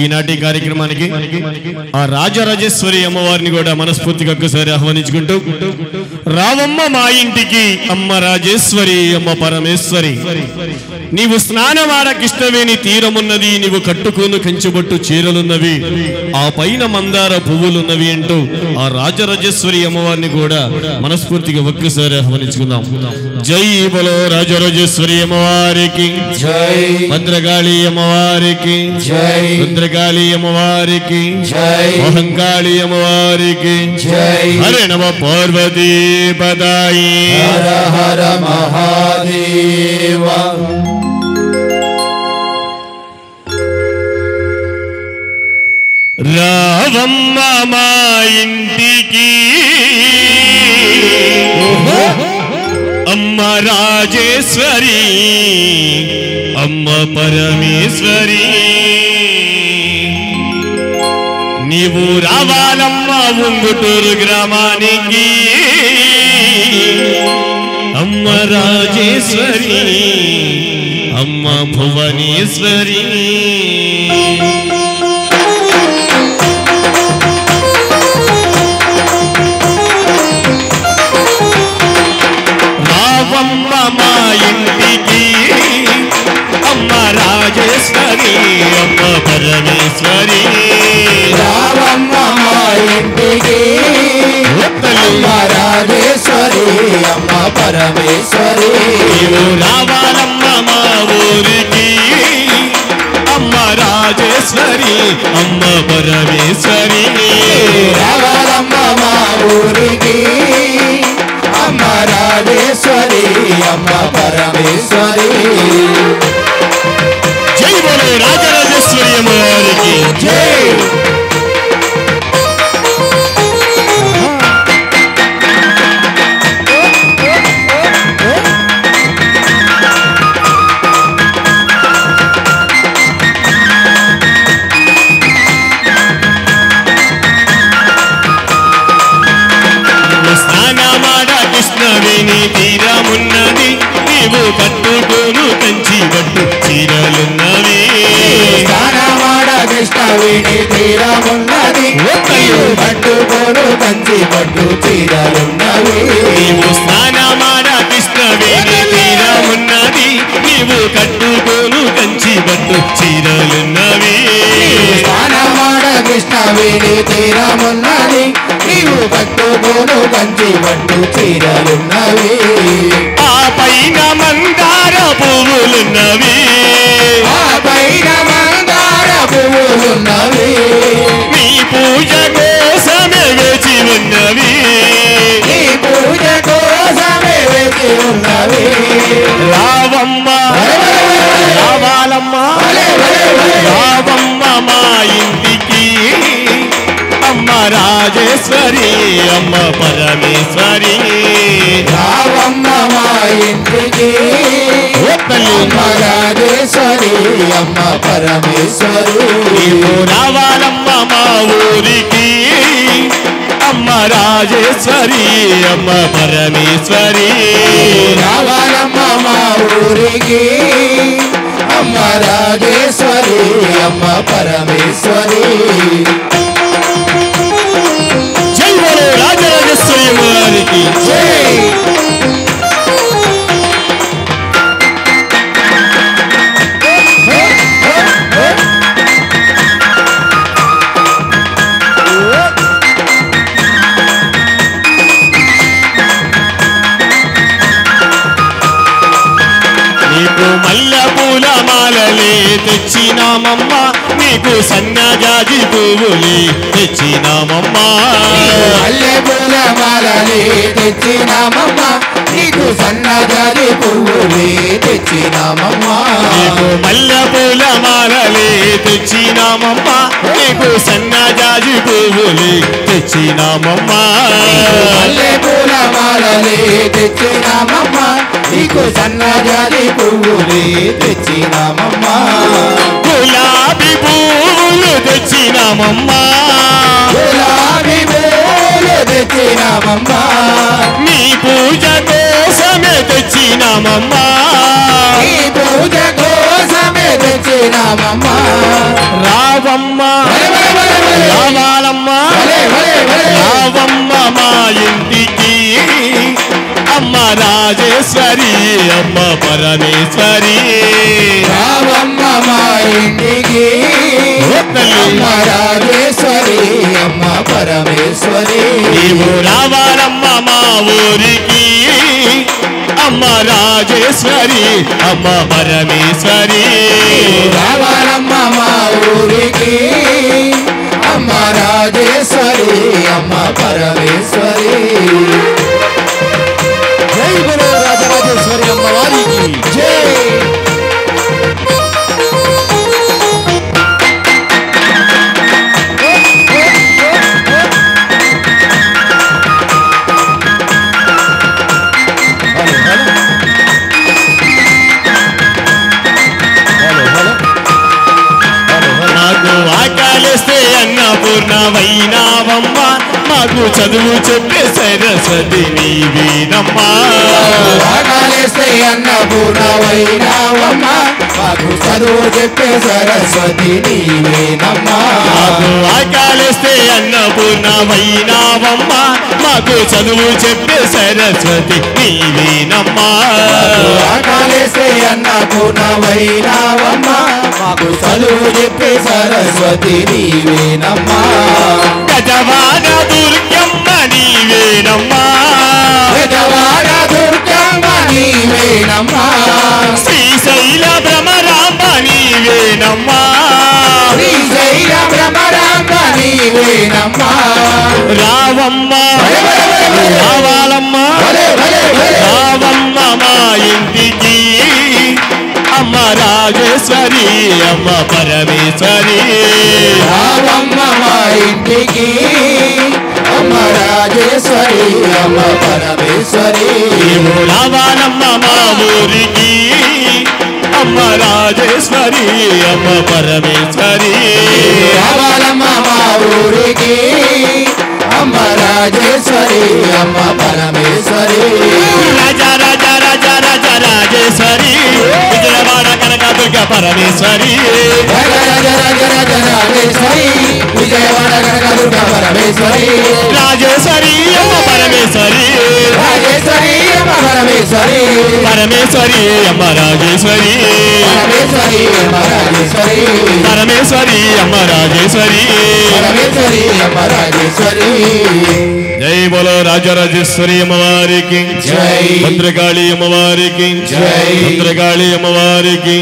ఈనాటి కార్యక్రమానికి ఆ రాజరాజేశ్వరి అమ్మవారిని కూడా మనస్ఫూర్తిగా ఒక్కసారి ఆహ్వానించుకుంటూ, రావమ్మ మా ఇంటికి అమ్మ రాజేశ్వరి అమ్మ పరమేశ్వరి, నీవు స్నానమాడకిష్టవేని తీరమున్నది, నీవు కట్టుకోను కంచుబట్టు చీరలున్నవి, ఆ పైన మందార పువ్వులున్నవి అంటూ ఆ రాజరాజేశ్వరి అమ్మవారిని కూడా మనస్ఫూర్తిగా ఒక్కసారి ఆహ్వానించుకుందాం. జై బలో రాజరాజేశ్వరి అమ్మవారికి జై, భద్రకాళి అమ్మవారికి జై, భద్రకాళి అమ్మవారికి జై, మహంకాళి అమ్మవారికి జై. హరే నమ పార్వతీ పదాయి హర హర మహాదేవ. రావమ్మ మా ఇంటికి అమ్మ రాజేశ్వరి అమ్మ పరమేశ్వరి, నీవు రావాలమ్మ ఉంగుటూరు గ్రామానికి అమ్మ రాజేశ్వరి అమ్మ భువనేశ్వరి. రావమ్మ మా ఇంటికి అమ్మ రాజేశ్వరి అమ్మ పరమేశ్వరి, రావమ్మ మా ఇంటికి అమ్మ రాజేశ్వరి అమ్మ పరమేశ్వరి, నీవు రావాలమ్మ మా ఊరికి అమ్మ రాజేశ్వరి అమ్మ పరమేశ్వరి, రావాలమ్మ మా ఊరికి అమ్మ రాజేశ్వరి అమ్మ పరమేశ్వరి. జై బోలో రాజరాజేశ్వరి అమ్మవారికి జై. స్నానమాడ కృష్ణవేణి తీరమున్నది, నీవు కట్టుకోను కంచి బట్టు చీరలున్నవి, స్నానమాడ కృష్ణవేణి తీరమున్నది, నీవు కట్టుకోను కంచి పట్టు చీరలున్నవి, నీవు స్నానమాడ కృష్ణవేణి తీరమున్నది, నీవు కట్టుకోను కంచి బట్టు చీరలున్నవి, స్నానమాడ కృష్ణవేణి తీరమున్నది, నీవు కట్టుకోను కంచి పట్టు చీరలున్నవి, ఆ పైన మందార పువ్వులున్నవి, ఆ పైన మందార పువ్వులున్నవి, నీ పూజ కోసమే వేచి ఉన్నవి, నీ పూజ కోసమే వేచి ఉన్నవి. రావమ్మ రావాలమ్మ రావమ్మ మా ఇంటికి అమ్మ రాజేశ్వరి అమ్మ పరమేశ్వరి, రావమ్మ మా ఇంటికి అమ్మ రాజేశ్వరి అమ్మ పరమేశ్వరి, నీవు రావాలమ్మ మా ఊరికి అమ్మ రాజేశ్వరి అమ్మ పరమేశ్వరి, రావాలమ్మ మా ఊరికి అమ్మ రాజేశ్వరి అమ్మ పరమేశ్వరి. జై బోలో రాజరాజేశ్వరి అమ్మవారికి జై. నీకు మల్లె పూల మాలలే తెచ్చినామమ్మ, నీకు సన్నజాజి పువ్వులే తెచ్చినామమ్మ, మల్లె పూల మాలలే తెచ్చినామమ్మ, నీకు సన్నజాజి పువ్వులే తెచ్చినామమ్మ, నీకు మల్లె పూల మాలలే తెచ్చినామమ్మ, నీకు సన్నజాజి పువ్వులే తెచ్చినామమ్మ, మల్లె పూల మాలలే తెచ్చినామమ్మ, నీకు సన్నజాజి పువ్వులే తెచ్చినామమ్మ, గులాబీ పువ్వులు తెచ్చినామమ్మ, గులాబీ పూలు తెచ్చినామమ్మ, నీ పూజ కోసమే తెచ్చినామమ్మా, నీ పూజ కోసమే తెచ్చినామమ్మ, రావ రావమ్మ రావాలమ్మ రావమ్మ మా ఇంటికి అమ్మ రాజేశ్వరి అమ్మ పరమేశ్వరి రావమ్మ మా ఇంటికి అమ్మ రాజేశ్వరి అమ్మ పరమేశ్వరి నీవు రావాలమ్మ మా ఊరికి అమ్మ రాజేశ్వరి అమ్మ పరమేశ్వరి రావాలమ్మ మా ఊరికి అమ్మ రాజేశ్వరి అమ్మ పరమేశ్వరి జై గురు రాజరాజేశ్వరి అమ్మ వారికి జై నాకు ఆకలిస్తే అన్నపూర్ణమైనావమ్మ మాకు చదువు చెప్పే సరస్వతి నీవేనమ్మా ఆకలిస్తే అన్నపూర్ణమైనావమ్మ మాకు చదువు చెప్పే సరస్వతి నీవేనమ్మా మాకు ఆకలిస్తే అన్నపూర్ణమైనావమ్మ మాకు చదువు చెప్పే సరస్వతి నీవేనమ్మా ఆకలిస్తే అన్నపూర్ణమైనావమ్మ మాకు చదువు చెప్పే సరస్వతి నీవేనమ్మా గజవాడ దుర్గమ్మ నీవేనమ్మా పెదవాడ దుర్గమ్మ నీవేనమ్మా శ్రీశైల భ్రమరాంబ నీవేనమ్మా శ్రీశైల భ్రమరాంబ నీవేనమ్మా రావమ్మ రావాలమ్మ రావమ్మ మా ఇంటికి అమ్మ రాజేశ్వరి అమ్మ పరమేశ్వరి రావమ్మ మా ఇంటికి అమ్మ రాజేశ్వరి అమ్మ పరమేశ్వరి నీవు రావాలమ్మ మా ఊరికి అమ్మ రాజేశ్వరి అమ్మ పరమేశ్వరి రావాలమ్మ మా ఊరికి అమ్మ రాజేశ్వరి అమ్మ పరమేశ్వరి రాజ రాజ రాజ రాజ రాజేశ్వరి విజయవాడ కనక దుర్గ పరమేశ్వరి రాజ రాజ రాజ రాజ రాజేశ్వరి విజయవాడ కనకదుర్గ పరమేశ్వరి రాజేశ్వరి అమ్మ పరమేశ్వరి రాజేశ్వరి అమ్మ పరమేశ్వరి పరమేశ్వరి అమ్మ రాజేశ్వరి పరమేశ్వరి అమ్మ రాజేశ్వరి పరమేశ్వరి అమ్మ రాజేశ్వరి పరమేశ్వరి అమ్మ రాజేశ్వరి జై బోలో రాజరాజేశ్వరి అమ్మవారికి జై. భద్రకాళి అమ్మవారికి జై. భద్రకాళి అమ్మవారికి